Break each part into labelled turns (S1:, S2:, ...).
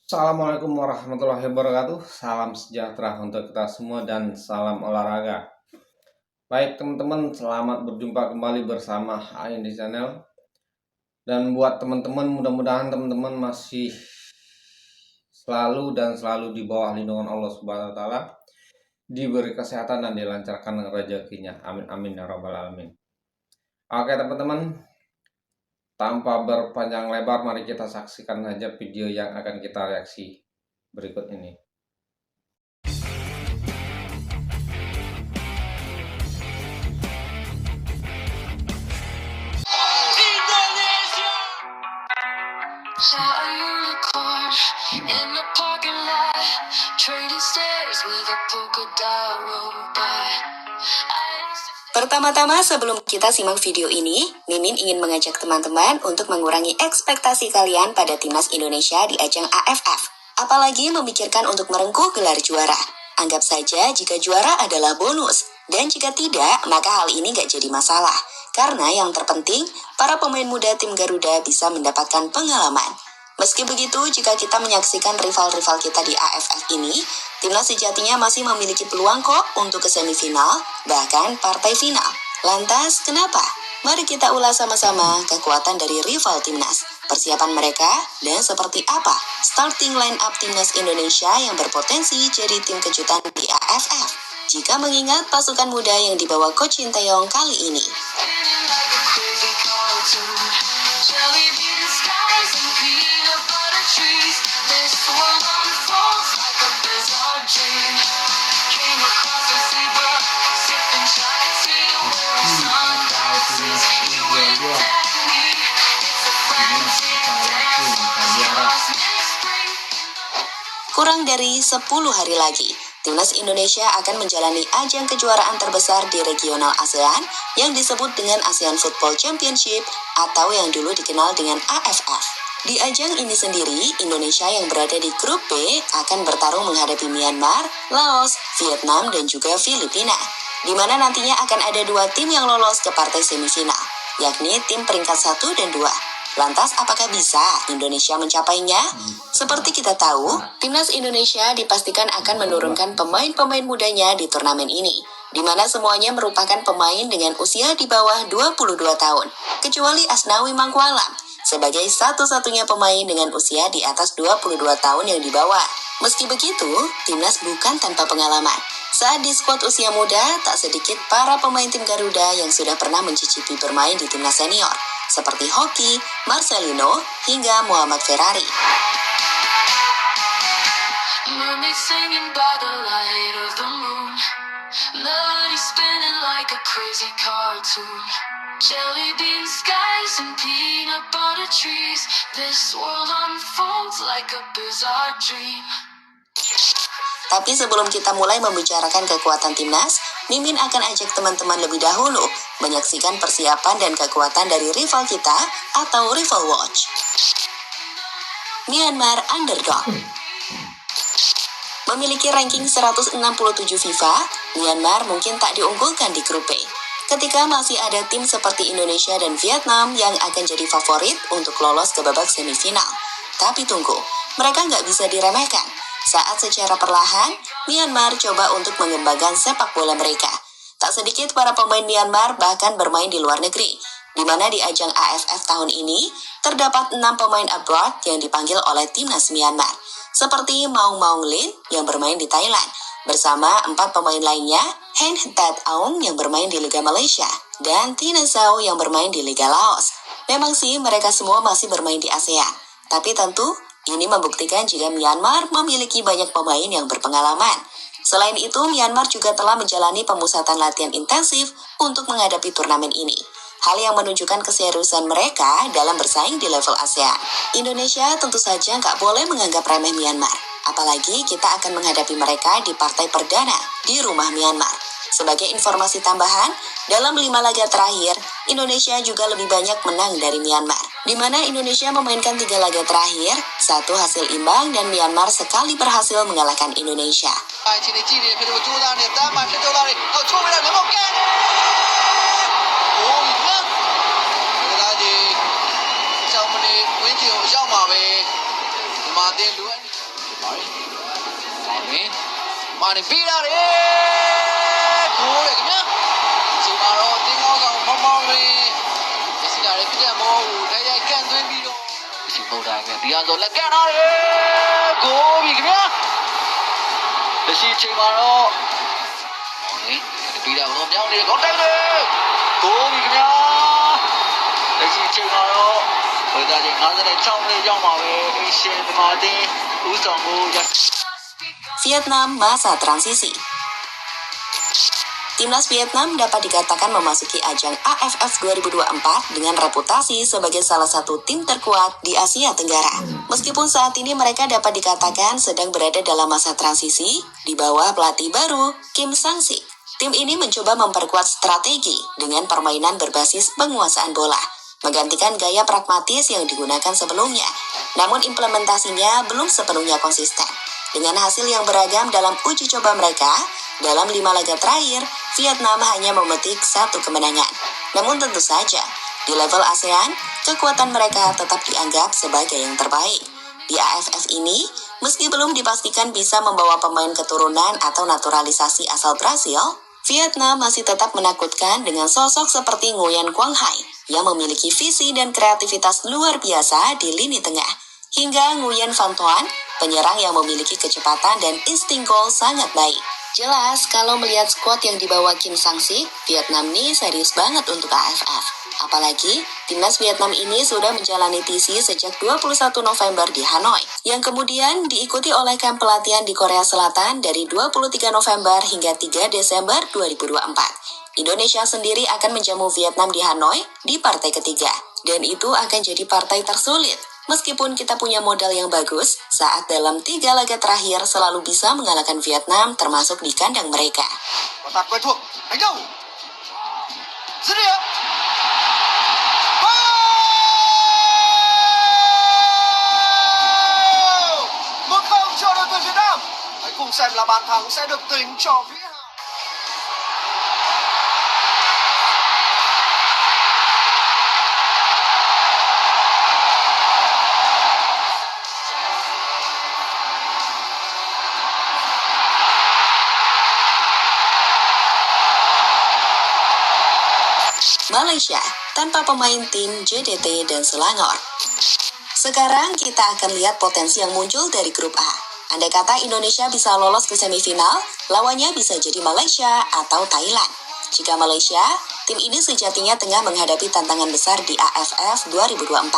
S1: Assalamualaikum warahmatullahi wabarakatuh. Salam sejahtera untuk kita semua dan salam olahraga. Baik teman-teman, selamat berjumpa kembali bersama Ain di channel. Dan buat teman-teman, mudah-mudahan teman-teman masih selalu di bawah lindungan Allah Subhanahu wa taala, diberi kesehatan dan dilancarkan rezekinya. Amin amin ya rabbal alamin. Oke teman-teman, tanpa berpanjang lebar, mari kita saksikan saja video yang akan kita reaksi berikut ini.
S2: Pertama-tama sebelum kita simak video ini, Mimin ingin mengajak teman-teman untuk mengurangi ekspektasi kalian pada timnas Indonesia di ajang AFF. Apalagi memikirkan untuk merengkuh gelar juara. Anggap saja jika juara adalah bonus, dan jika tidak, maka hal ini gak jadi masalah. Karena yang terpenting, para pemain muda tim Garuda bisa mendapatkan pengalaman. Meski begitu, jika kita menyaksikan rival-rival kita di AFF ini, timnas sejatinya masih memiliki peluang kok untuk ke semifinal, bahkan partai final. Lantas, kenapa? Mari kita ulas sama-sama kekuatan dari rival timnas, persiapan mereka, dan seperti apa starting line up timnas Indonesia yang berpotensi jadi tim kejutan di AFF. Jika mengingat pasukan muda yang dibawa Coach Sinteyong kali ini. Kurang dari 10 hari lagi, timnas Indonesia akan menjalani ajang kejuaraan terbesar di regional ASEAN yang disebut dengan ASEAN Football Championship atau yang dulu dikenal dengan AFF. Di ajang ini sendiri, Indonesia yang berada di grup B akan bertarung menghadapi Myanmar, Laos, Vietnam, dan juga Filipina, di mana nantinya akan ada 2 tim yang lolos ke partai semifinal, yakni tim peringkat 1 dan 2. Lantas apakah bisa Indonesia mencapainya? Seperti kita tahu, timnas Indonesia dipastikan akan menurunkan pemain-pemain mudanya di turnamen ini, di mana semuanya merupakan pemain dengan usia di bawah 22 tahun, kecuali Asnawi Mangkualam, sebagai satu-satunya pemain dengan usia di atas 22 tahun yang dibawa. Meski begitu, timnas bukan tanpa pengalaman. Saat di skuad usia muda, tak sedikit para pemain tim Garuda yang sudah pernah mencicipi bermain di timnas senior, seperti Hoki, Marcelino, hingga Muhammad Ferrari. Tapi sebelum kita mulai membicarakan kekuatan timnas, Mimin akan ajak teman-teman lebih dahulu menyaksikan persiapan dan kekuatan dari rival kita atau Rival Watch. Myanmar Underdog. Memiliki ranking 167 FIFA, Myanmar mungkin tak diunggulkan di grup B. Ketika masih ada tim seperti Indonesia dan Vietnam yang akan jadi favorit untuk lolos ke babak semifinal. Tapi tunggu, mereka nggak bisa diremehkan. Saat secara perlahan, Myanmar coba untuk mengembangkan sepak bola mereka. Tak sedikit para pemain Myanmar bahkan bermain di luar negeri, di mana di ajang AFF tahun ini, terdapat 6 pemain abroad yang dipanggil oleh timnas Myanmar, seperti Maung Maung Lin yang bermain di Thailand, bersama 4 pemain lainnya, Hen Tat Aung yang bermain di Liga Malaysia, dan Tina Zhao yang bermain di Liga Laos. Memang sih mereka semua masih bermain di ASEAN, tapi tentu ini membuktikan jika Myanmar memiliki banyak pemain yang berpengalaman. Selain itu, Myanmar juga telah menjalani pemusatan latihan intensif untuk menghadapi turnamen ini. Hal yang menunjukkan keseriusan mereka dalam bersaing di level ASEAN. Indonesia tentu saja nggak boleh menganggap remeh Myanmar. Apalagi kita akan menghadapi mereka di partai perdana di rumah Myanmar. Sebagai informasi tambahan, dalam 5 laga terakhir, Indonesia juga lebih banyak menang dari Myanmar, di mana Indonesia memainkan 3 laga terakhir, 1 hasil imbang, dan Myanmar sekali berhasil mengalahkan Indonesia.
S3: Mani pila re goal လေခင်ဗျာဒီမှာတော့တင်းကောင်းဆောင်မောင်မောင်တွေဒီစီကလည်းပြတဲ့မောကိုတိုက်ရိုက်ကန်သွင်းပြီးတော့ဒီပုံတိုင်းကဒီအောင်ဆိုလက်ကန်ထားတယ်ဂိုးပြီခင်ဗျာလက်ရှိချိန်မှာတော့ဒီပြီးတော့တော့ပြောင်းနေကောင်းတိုက်တယ်ဂိုးပြီခင်ဗျာလက်ရှိချိန်မှာတော့ဝေသားချင်း56မိနစ်ရောက်မှာပဲအရှင်ဒီမာတင်ဦးဆောင်မှုရ
S2: Vietnam masa transisi. Timnas Vietnam dapat dikatakan memasuki ajang AFF 2024 dengan reputasi sebagai salah satu tim terkuat di Asia Tenggara. Meskipun saat ini mereka dapat dikatakan sedang berada dalam masa transisi di bawah pelatih baru Kim Sang-sik. Tim ini mencoba memperkuat strategi dengan permainan berbasis penguasaan bola, menggantikan gaya pragmatis yang digunakan sebelumnya. Namun implementasinya belum sepenuhnya konsisten. Dengan hasil yang beragam dalam uji coba mereka, dalam 5 laga terakhir, Vietnam hanya memetik 1 kemenangan. Namun tentu saja, di level ASEAN, kekuatan mereka tetap dianggap sebagai yang terbaik. Di AFF ini, meski belum dipastikan bisa membawa pemain keturunan atau naturalisasi asal Brasil, Vietnam masih tetap menakutkan dengan sosok seperti Nguyen Quang Hai yang memiliki visi dan kreativitas luar biasa di lini tengah, hingga Nguyen Van Thuan, penyerang yang memiliki kecepatan dan insting gol sangat baik. Jelas, kalau melihat skuad yang dibawa Kim Sang-sik, Vietnam ini serius banget untuk AFF. Apalagi, timnas Vietnam ini sudah menjalani TC sejak 21 November di Hanoi, yang kemudian diikuti oleh kamp pelatihan di Korea Selatan dari 23 November hingga 3 Desember 2024. Indonesia sendiri akan menjamu Vietnam di Hanoi di partai ketiga, dan itu akan jadi partai tersulit. Meskipun kita punya modal yang bagus, saat dalam 3 laga terakhir selalu bisa mengalahkan Vietnam termasuk di kandang mereka.
S3: Kotak quen thuộc, đánh đầu. Dứt điểm. Goal! 1-0 cho đội tuyển Việt Nam. Hãy cùng xem là bàn thắng sẽ được tính cho Vĩ Hào.
S2: Malaysia tanpa pemain tim JDT dan Selangor. Sekarang kita akan lihat potensi yang muncul dari grup A. Andai kata Indonesia bisa lolos ke semifinal, lawannya bisa jadi Malaysia atau Thailand. Jika Malaysia, tim ini sejatinya tengah menghadapi tantangan besar di AFF 2024.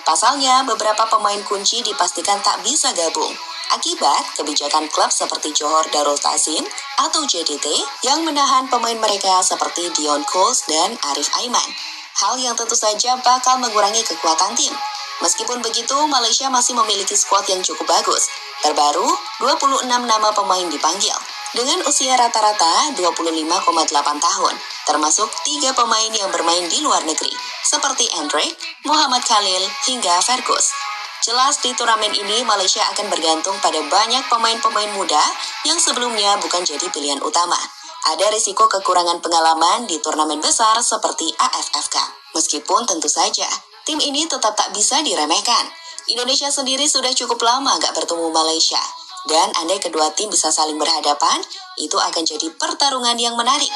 S2: Pasalnya, beberapa pemain kunci dipastikan tak bisa gabung akibat kebijakan klub seperti Johor Darul Ta'zim atau JDT yang menahan pemain mereka seperti Dion Coles dan Arif Aiman. Hal yang tentu saja bakal mengurangi kekuatan tim. Meskipun begitu, Malaysia masih memiliki skuad yang cukup bagus. Terbaru, 26 nama pemain dipanggil, dengan usia rata-rata 25,8 tahun, termasuk 3 pemain yang bermain di luar negeri, seperti Hendrik, Muhammad Khalil, hingga Fergus. Jelas di turnamen ini Malaysia akan bergantung pada banyak pemain-pemain muda yang sebelumnya bukan jadi pilihan utama. Ada risiko kekurangan pengalaman di turnamen besar seperti AFF Cup. Meskipun tentu saja, tim ini tetap tak bisa diremehkan. Indonesia sendiri sudah cukup lama gak bertemu Malaysia. Dan andai kedua tim bisa saling berhadapan, itu akan jadi pertarungan yang menarik.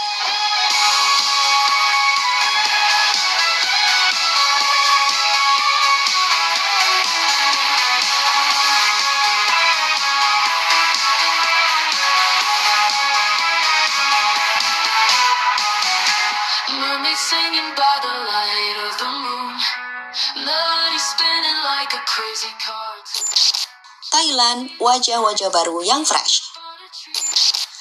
S4: Singing by the light of the moon, melody spinning like a crazy cartoon.
S2: Thailand, wajah-wajah baru yang fresh.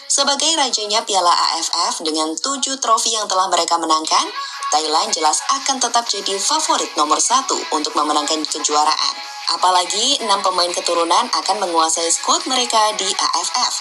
S2: Sebagai rajanya Piala AFF dengan 7 trofi yang telah mereka menangkan, Thailand jelas akan tetap jadi favorit nomor 1 untuk memenangkan kejuaraan. Apalagi 6 pemain keturunan akan menguasai skuad mereka di AFF.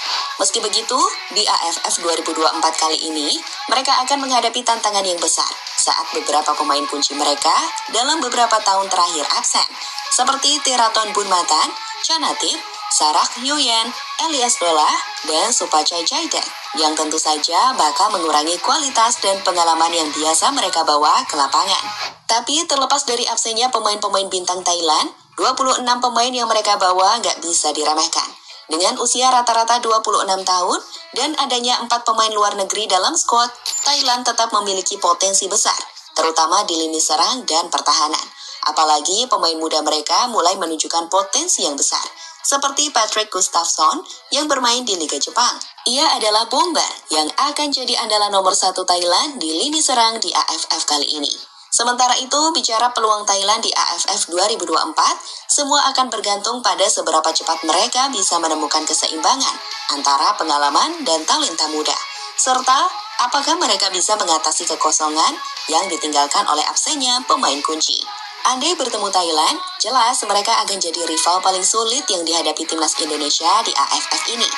S2: Meski begitu, di AFF 2024 kali ini, mereka akan menghadapi tantangan yang besar saat beberapa pemain kunci mereka dalam beberapa tahun terakhir absen, seperti Teraton Bunmatan, Chanatip, Sarah Hyuyen, Elias Dola, dan Supachai Jaiden, yang tentu saja bakal mengurangi kualitas dan pengalaman yang biasa mereka bawa ke lapangan. Tapi terlepas dari absennya pemain-pemain bintang Thailand, 26 pemain yang mereka bawa gak bisa diremehkan. Dengan usia rata-rata 26 tahun dan adanya 4 pemain luar negeri dalam skuad, Thailand tetap memiliki potensi besar, terutama di lini serang dan pertahanan. Apalagi pemain muda mereka mulai menunjukkan potensi yang besar, seperti Patrick Gustafsson yang bermain di Liga Jepang. Ia adalah bomber yang akan jadi andalan nomor 1 Thailand di lini serang di AFF kali ini. Sementara itu, bicara peluang Thailand di AFF 2024, semua akan bergantung pada seberapa cepat mereka bisa menemukan keseimbangan antara pengalaman dan talenta muda, serta apakah mereka bisa mengatasi kekosongan yang ditinggalkan oleh absennya pemain kunci. Andai bertemu Thailand, jelas mereka akan jadi rival paling sulit yang dihadapi timnas Indonesia di AFF ini.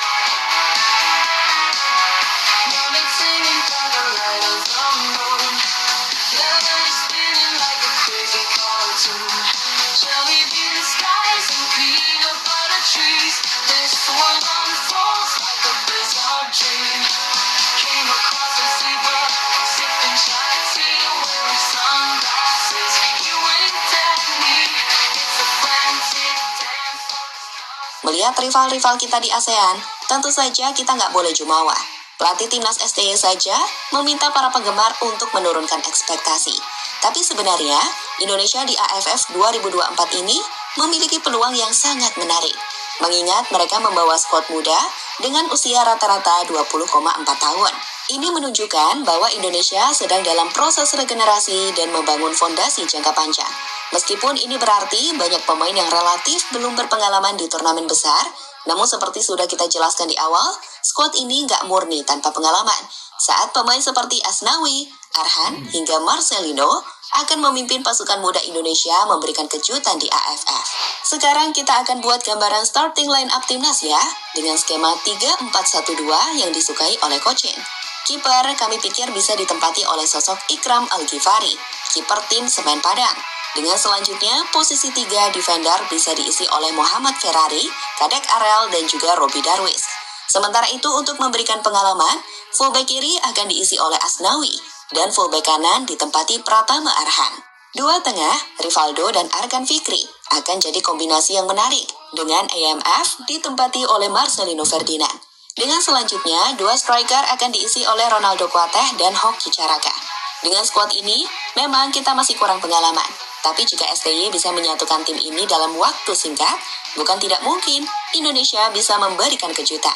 S2: Melihat rival-rival kita di ASEAN, tentu saja kita nggak boleh jumawa. Pelatih timnas STY saja meminta para penggemar untuk menurunkan ekspektasi. Tapi sebenarnya, Indonesia di AFF 2024 ini memiliki peluang yang sangat menarik. Mengingat mereka membawa skuad muda dengan usia rata-rata 20,4 tahun. Ini menunjukkan bahwa Indonesia sedang dalam proses regenerasi dan membangun fondasi jangka panjang. Meskipun ini berarti banyak pemain yang relatif belum berpengalaman di turnamen besar, namun seperti sudah kita jelaskan di awal, skuad ini nggak murni tanpa pengalaman. Saat pemain seperti Asnawi, Arhan, hingga Marcelino akan memimpin pasukan muda Indonesia memberikan kejutan di AFF. Sekarang kita akan buat gambaran starting line up timnas ya, dengan skema 3-4-1-2 yang disukai oleh Coach Shin. Kiper kami pikir bisa ditempati oleh sosok Ikram Al-Ghifari, kiper tim Semen Padang. Dengan selanjutnya, posisi 3 defender bisa diisi oleh Muhammad Ferrari, Kadek Arel, dan juga Robi Darwis. Sementara itu untuk memberikan pengalaman, fullback kiri akan diisi oleh Asnawi, dan fullback kanan ditempati Pratama Arhan. Dua tengah, Rivaldo dan Arkan Fikri, akan jadi kombinasi yang menarik, dengan AMF ditempati oleh Marcelino Ferdinand. Dengan selanjutnya, dua striker akan diisi oleh Ronaldo Kuateh dan Hoki Caraka. Dengan skuad ini, memang kita masih kurang pengalaman. Tapi jika STY bisa menyatukan tim ini dalam waktu singkat, bukan tidak mungkin Indonesia bisa memberikan kejutan.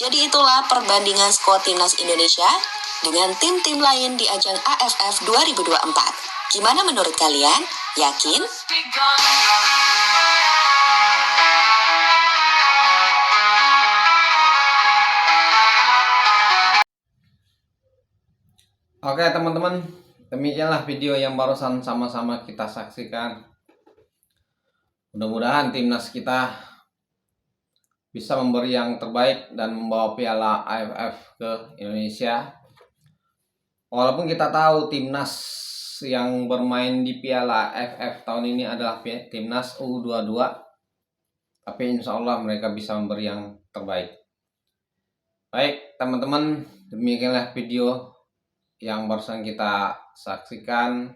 S2: Jadi itulah perbandingan skuad timnas Indonesia dengan tim-tim lain di ajang AFF 2024. Gimana menurut kalian? Yakin?
S1: Oke teman-teman, demikianlah video yang barusan sama-sama kita saksikan. Mudah-mudahan timnas kita bisa memberi yang terbaik dan membawa piala AFF ke Indonesia. Walaupun kita tahu timnas yang bermain di piala AFF tahun ini adalah timnas U22, tapi insya Allah mereka bisa memberi yang terbaik. Baik teman-teman, demikianlah video yang barusan kita saksikan.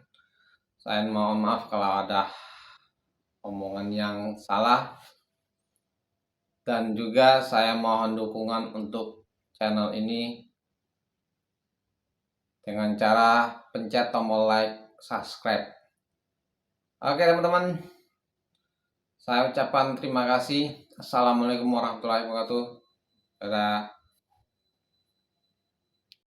S1: Saya mohon maaf kalau ada omongan yang salah, dan juga saya mohon dukungan untuk channel ini dengan cara pencet tombol like, subscribe. Oke teman-teman, saya ucapkan terima kasih. Assalamualaikum warahmatullahi wabarakatuh. Dadah.